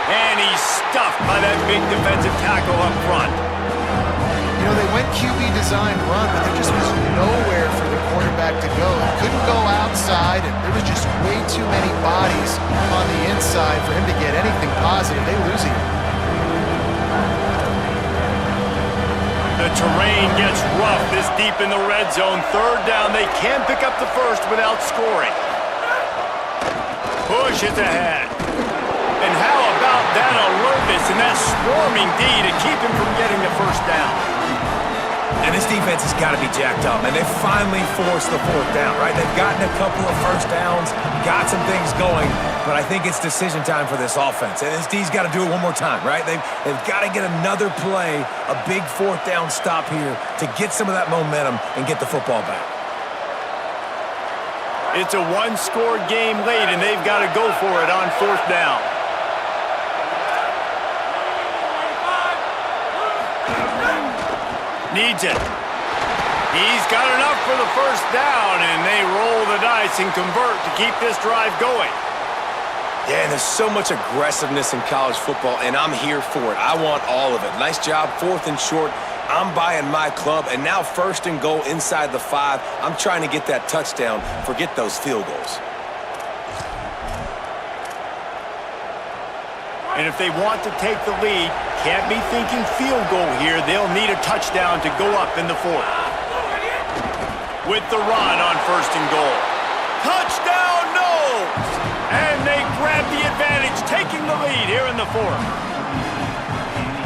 And he's stuffed by that big defensive tackle up front. You know, they went QB design run, but there just was nowhere for the quarterback to go. He couldn't go outside, and there was just way too many bodies on the inside for him to get anything positive. They lose him. The terrain gets rough this deep in the red zone. 3rd down, they can pick up the 1st without scoring. Push it ahead. And how about that alertness and that swarming D to keep him from getting the 1st down? And this defense has got to be jacked up, and they finally forced the 4th down, right? They've gotten a couple of 1st downs, got some things going, but I think it's decision time for this offense. And this D's got to do it one more time, right? They've got to get another play, a big 4th down stop here to get some of that momentum and get the football back. It's a one-score game late, and they've got to go for it on 4th down. Needs it. He's got enough for the first down, and they roll the dice and convert to keep this drive going. Yeah, and there's so much aggressiveness in college football, and I'm here for it. I want all of it. Nice job, 4th and short. I'm buying my club, and now 1st and goal inside the 5. I'm trying to get that touchdown. Forget those field goals. And if they want to take the lead, can't be thinking field goal here. They'll need a touchdown to go up in the 4th. With the run on 1st and goal. Touchdown, no! And they grab the advantage, taking the lead here in the 4th.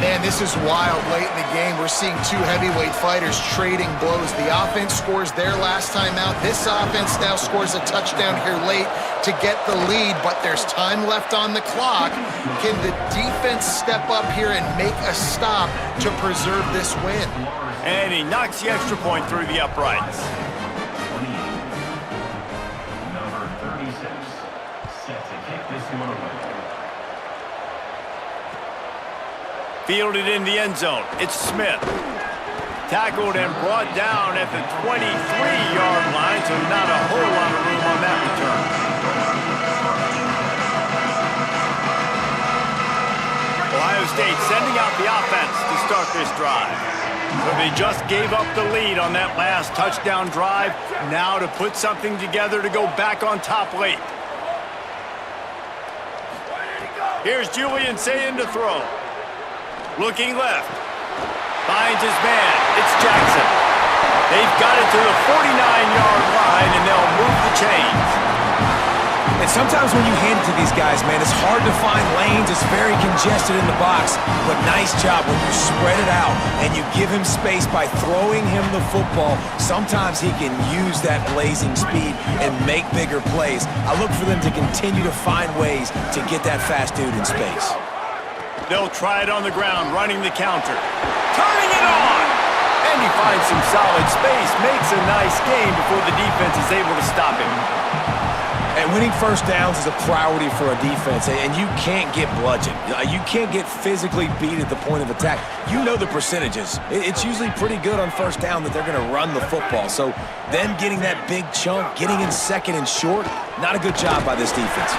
Man, this is wild late in the game. We're seeing two heavyweight fighters trading blows. The offense scores their last time out. This offense now scores a touchdown here late to get the lead, but there's time left on the clock. Can the defense step up here and make a stop to preserve this win? And he knocks the extra point through the uprights. 28. Number 36. Set to kick this one away. Fielded in the end zone. It's Smith. Tackled and brought down at the 23-yard line, so not a whole lot of room on that return. Ohio State sending out the offense to start this drive. So they just gave up the lead on that last touchdown drive. Now to put something together to go back on top late. Here's Julian Sayin to throw. Looking left. Finds his man. It's Jackson. They've got it to the 49-yard line, and they'll move the chains. And sometimes when you hand it to these guys, man, it's hard to find lanes. It's very congested in the box. But nice job when you spread it out and you give him space by throwing him the football. Sometimes he can use that blazing speed and make bigger plays. I look for them to continue to find ways to get that fast dude in space. They'll try it on the ground, running the counter. Turning it on! And he finds some solid space, makes a nice game before the defense is able to stop him. And winning first downs is a priority for a defense, and you can't get bludgeoned. You can't get physically beat at the point of attack. You know the percentages. It's usually pretty good on first down that they're going to run the football. So them getting that big chunk, getting in 2nd and short, not a good job by this defense.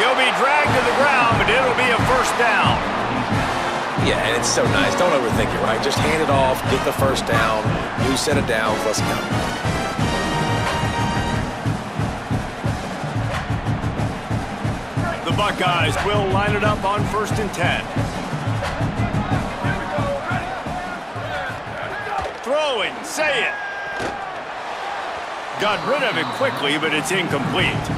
He'll be dragged to the ground, but it'll be a first down. Yeah, and it's so nice. Don't overthink it, right? Just hand it off, get the first down, new set of downs, let's go. The Buckeyes will line it up on 1st and 10. Throwing, say it. Got rid of it quickly, but it's incomplete.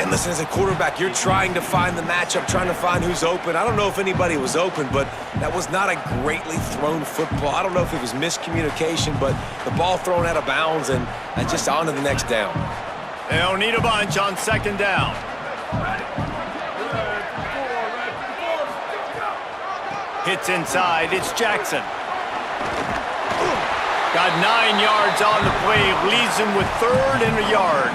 And listen, as a quarterback, you're trying to find the matchup, trying to find who's open. I don't know if anybody was open, but that was not a greatly thrown football. I don't know if it was miscommunication, but the ball thrown out of bounds and just on to the next down. They'll need a bunch on 2nd down. Hits inside, it's Jackson. Got 9 yards on the play, leaves him with 3rd and a yard.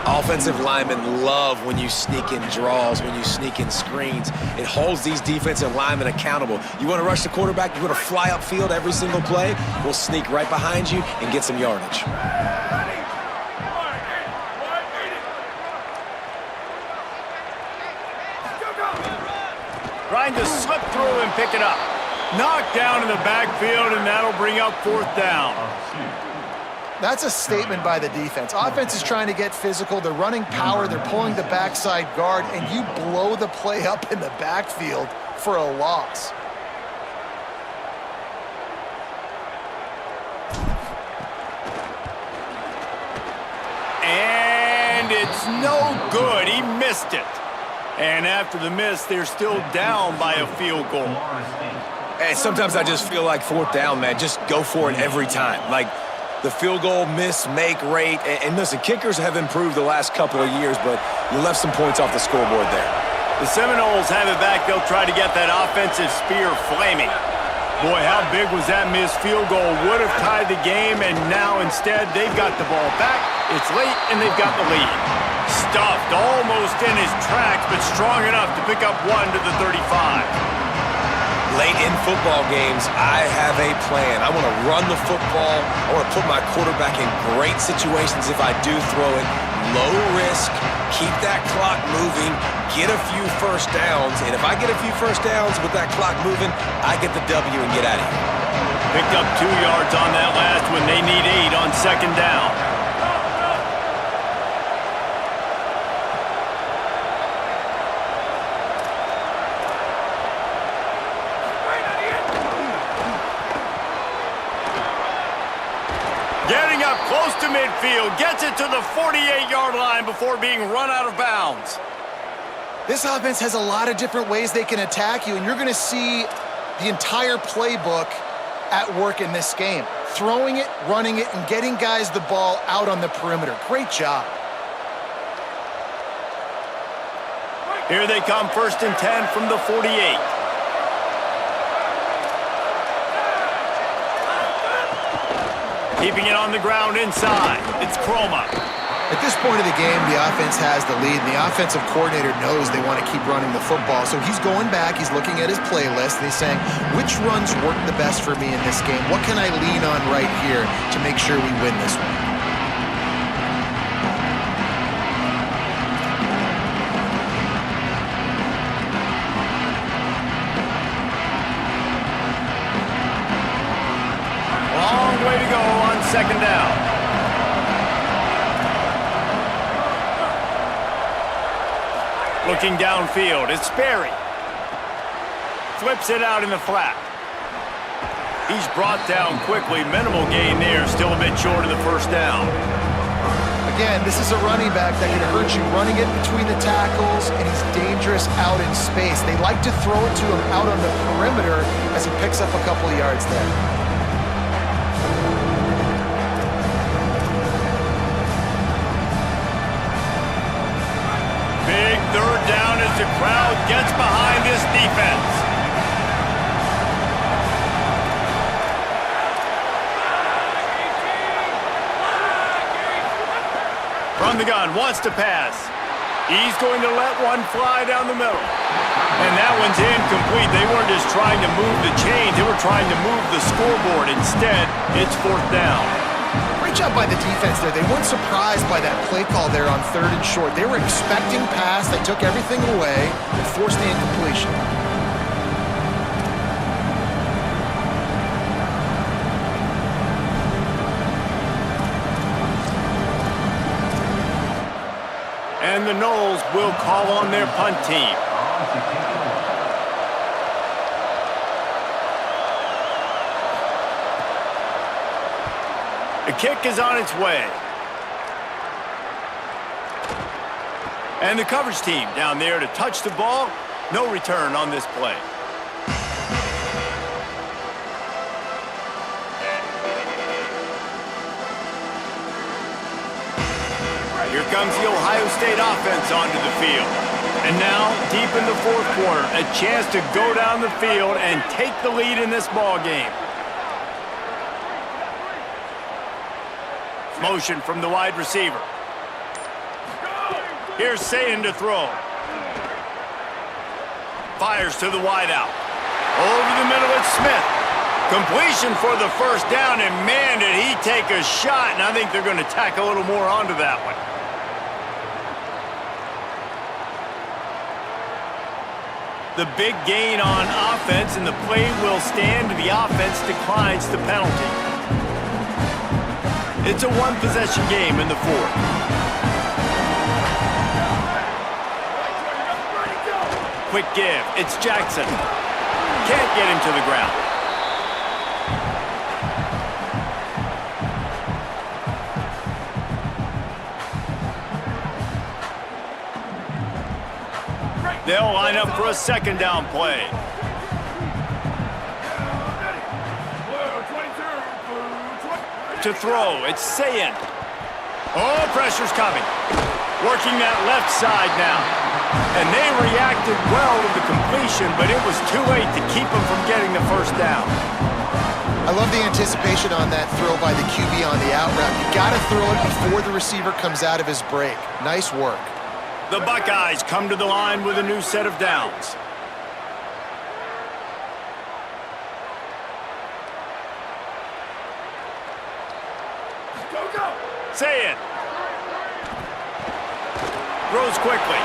Offensive linemen love when you sneak in draws, when you sneak in screens. It holds these defensive linemen accountable. You want to rush the quarterback, you want to fly upfield every single play, we'll sneak right behind you and get some yardage. Trying to slip through and pick it up. Knocked down in the backfield, and that'll bring up 4th down. That's a statement by the defense. Offense is trying to get physical. They're running power. They're pulling the backside guard, and you blow the play up in the backfield for a loss. And it's no good. He missed it. And after the miss, they're still down by a field goal. And sometimes I just feel like 4th down, man, just go for it every time. Like, the field goal miss, make rate. And listen, kickers have improved the last couple of years, but you left some points off the scoreboard there. The Seminoles have it back. They'll try to get that offensive spear flaming. Boy, how big was that missed field goal? Would have tied the game, and now instead they've got the ball back. It's late, and they've got the lead. Stuffed almost in his tracks, but strong enough to pick up 1 to the 35. Late in football games, I have a plan. I want to run the football. I want to put my quarterback in great situations if I do throw it. Low risk, keep that clock moving, get a few first downs. And if I get a few first downs with that clock moving, I get the W and get out of here. Picked up 2 yards on that last one. They need 8 on second down. Getting up close to midfield, gets it to the 48-yard line before being run out of bounds. This offense has a lot of different ways they can attack you, and you're going to see the entire playbook at work in this game. Throwing it, running it, and getting guys the ball out on the perimeter. Great job. Here they come, 1st and 10 from the 48. Keeping it on the ground inside. It's Chroma. At this point of the game, the offense has the lead, and the offensive coordinator knows they want to keep running the football. So he's going back, he's looking at his playlist, and he's saying, which runs work the best for me in this game? What can I lean on right here to make sure we win this one? Long way to go on second down. Looking downfield, it's Sperry. Flips it out in the flat. He's brought down quickly. Minimal gain there, still a bit short of the first down. Again, this is a running back that can hurt you running it between the tackles, and he's dangerous out in space. They like to throw it to him out on the perimeter as he picks up a couple of yards there. Big third down as the crowd gets behind this defense. From the gun, wants to pass. He's going to let one fly down the middle. And that one's incomplete. They weren't just trying to move the chains, they were trying to move the scoreboard. Instead, it's 4th down. Great job by the defense there. They weren't surprised by that play call there on 3rd and short. They were expecting pass. They took everything away and forced the incompletion. And the Noles will call on their punt team. The kick is on its way. And the coverage team down there to touch the ball. No return on this play. Here comes the Ohio State offense onto the field. And now, deep in the 4th quarter, a chance to go down the field and take the lead in this ball game. Motion from the wide receiver. Here's Sayin to throw. Fires to the wideout. Over the middle, it's Smith. Completion for the first down, and man, did he take a shot, and I think they're going to tack a little more onto that one. The big gain on offense, and the play will stand. The offense declines the penalty. It's a one-possession game in the 4th. Quick give. It's Jackson. Can't get him to the ground. They'll line up for a 2nd down play. To throw, it's Sayin. Oh, pressure's coming. Working that left side now. And they reacted well to the completion, but it was too late to keep them from getting the first down. I love the anticipation on that throw by the QB on the out route. You got to throw it before the receiver comes out of his break. Nice work. The Buckeyes come to the line with a new set of downs. Say it. Throws quickly.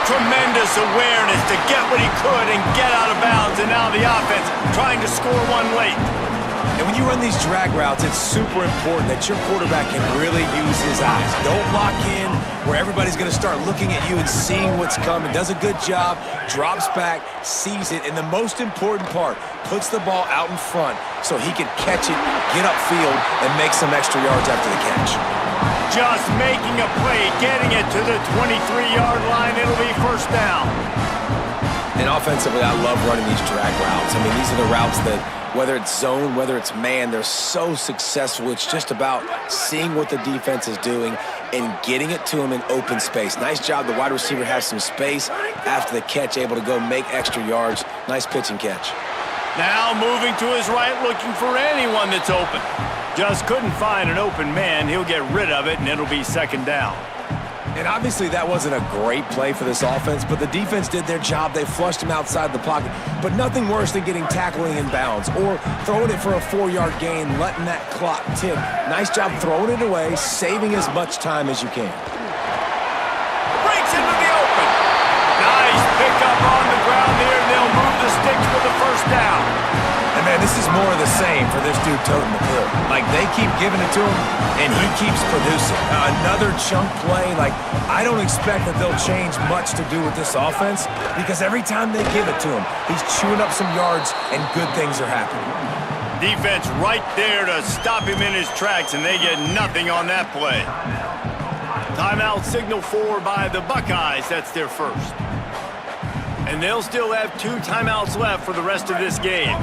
Tremendous awareness to get what he could and get out of bounds. And now the offense trying to score one late. And when you run these drag routes, it's super important that your quarterback can really use his eyes. Don't lock in where everybody's going to start looking at you and seeing what's coming. Does a good job, drops back, sees it, and the most important part, puts the ball out in front so he can catch it, get upfield, and make some extra yards after the catch. Just making a play, getting it to the 23-yard line. It'll be first down. And offensively, I love running these drag routes. I mean, these are the routes that, whether it's zone, whether it's man, they're so successful. It's just about seeing what the defense is doing and getting it to them in open space. Nice job. The wide receiver has some space after the catch, able to go make extra yards. Nice pitch and catch. Now moving to his right, looking for anyone that's open. Just couldn't find an open man. He'll get rid of it, and it'll be second down. And obviously that wasn't a great play for this offense, but the defense did their job. They flushed him outside the pocket. But nothing worse than getting tackling in bounds or throwing it for a 4-yard gain, letting that clock tick. Nice job throwing it away, saving as much time as you can. Breaks into the open. Nice pickup on the ground there, and they'll move the sticks for the first down. And man, this is more of the same for this dude toting the pill. Like, they keep giving it to him, and he keeps producing. Another chunk play. Like, I don't expect that they'll change much to do with this offense because every time they give it to him, he's chewing up some yards, and good things are happening. Defense right there to stop him in his tracks, and they get nothing on that play. Timeout signal for by the Buckeyes. That's their first. And they'll still have 2 timeouts left for the rest of this game.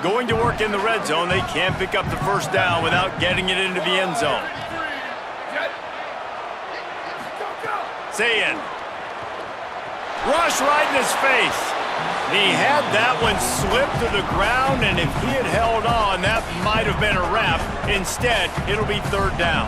Going to work in the red zone, they can't pick up the first down without getting it into the end zone. Sayin. Rush right in his face. He had that one slip to the ground, and if he had held on, that might have been a wrap. Instead, it'll be third down.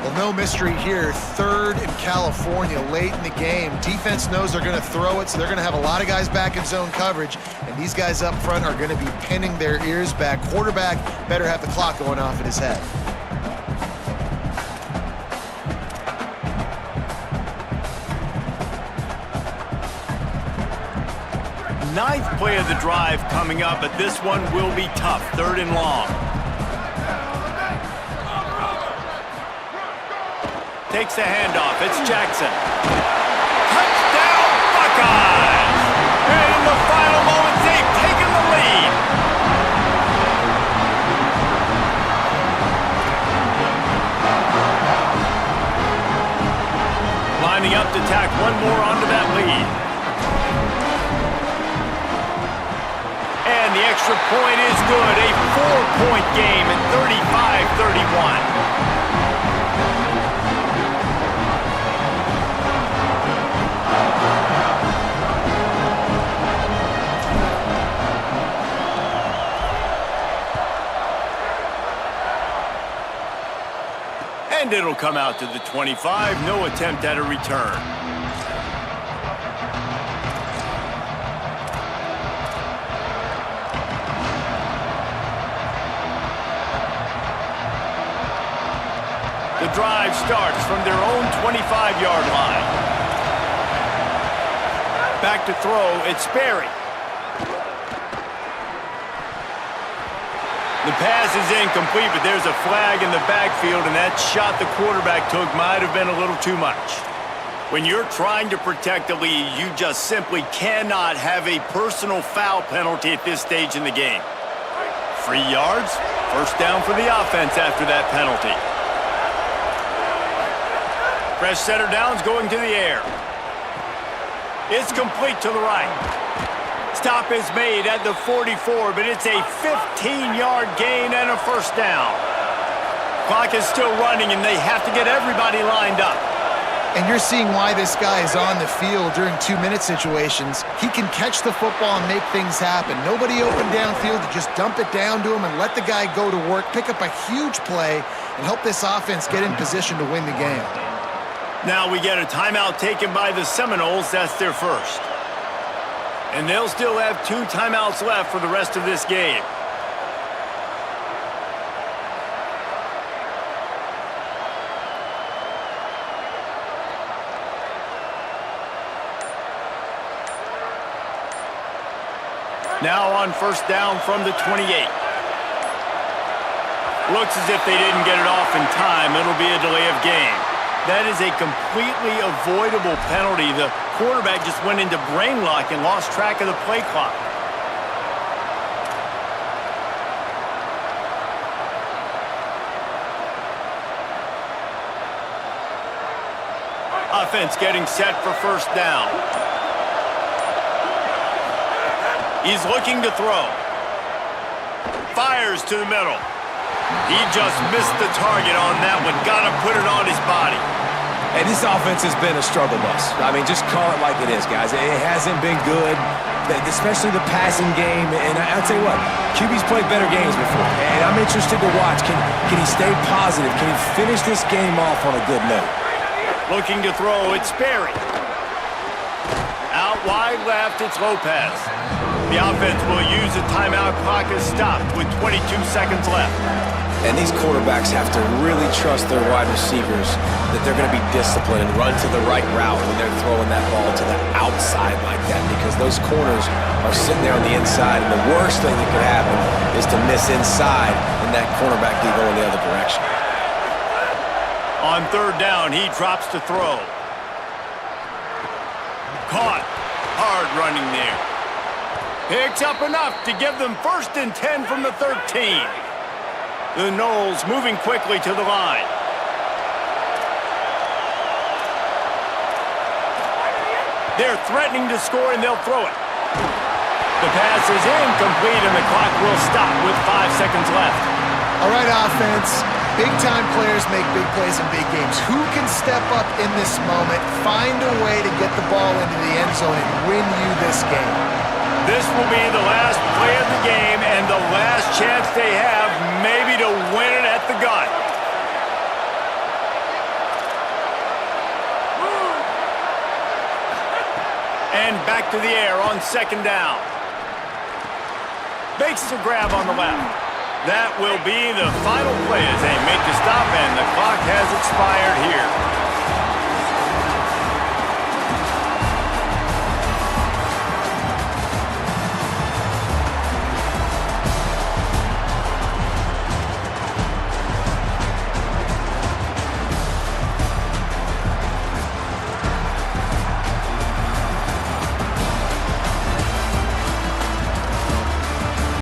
Well, no mystery here. Third in California late in the game. Defense knows they're going to throw it, so they're going to have a lot of guys back in zone coverage, and these guys up front are going to be pinning their ears back. Quarterback better have the clock going off in his head. Ninth play of the drive coming up, but this one will be tough. Third and long. Takes the handoff. It's Jackson. Touchdown, Buckeyes! And in the final moments, they've taken the lead. Lining up to tack one more onto that lead. And the extra point is good. A 4-point game at 35-31. And it'll come out to the 25. No attempt at a return. The drive starts from their own 25-yard line. Back to throw, it's Sperry. The pass is incomplete, but there's a flag in the backfield, and that shot the quarterback took might have been a little too much. When you're trying to protect the lead, you just simply cannot have a personal foul penalty at this stage in the game. Free yards, first down for the offense after that penalty. Fresh center downs going to the air. It's complete to the right. Stop is made at the 44, but it's a 15-yard gain and a first down. Clock is still running, and they have to get everybody lined up. And you're seeing why this guy is on the field during 2-minute situations. He can catch the football and make things happen. Nobody open downfield to just dump it down to him and let the guy go to work, pick up a huge play, and help this offense get in position to win the game. Now we get a timeout taken by the Seminoles. That's their first. And they'll still have 2 timeouts left for the rest of this game. Now on first down from the 28. Looks as if they didn't get it off in time. It'll be a delay of game. That is a completely avoidable penalty. The quarterback just went into brain lock and lost track of the play clock. Offense getting set for first down. He's looking to throw. Fires to the middle. He just missed the target on that one. Got to put it on his body. And this offense has been a struggle bus. I mean, just call it like it is, guys. It hasn't been good, especially the passing game. And I'll tell you what, QB's played better games before. And I'm interested to watch. Can he stay positive? Can he finish this game off on a good note? Looking to throw, it's Sperry. Out wide left, it's Lopez. The offense will use a timeout clock as stopped with 22 seconds left. And these quarterbacks have to really trust their wide receivers that they're going to be disciplined and run to the right route when they're throwing that ball to the outside like that, because those corners are sitting there on the inside, and the worst thing that could happen is to miss inside and that cornerback be going the other direction. On third down, he drops to throw. Caught. Hard running there. Picks up enough to give them 1st and 10 from the 13. The Noles moving quickly to the line. They're threatening to score, and they'll throw it. The pass is incomplete, and the clock will stop with 5 seconds left. All right, offense. Big-time players make big plays in big games. Who can step up in this moment, find a way to get the ball into the end zone and win you this game? This will be the last play of the game and the last chance they have maybe to win it at the gun. And back to the air on second down. Makes the grab on the left. That will be the final play as they make the stop, and the clock has expired here.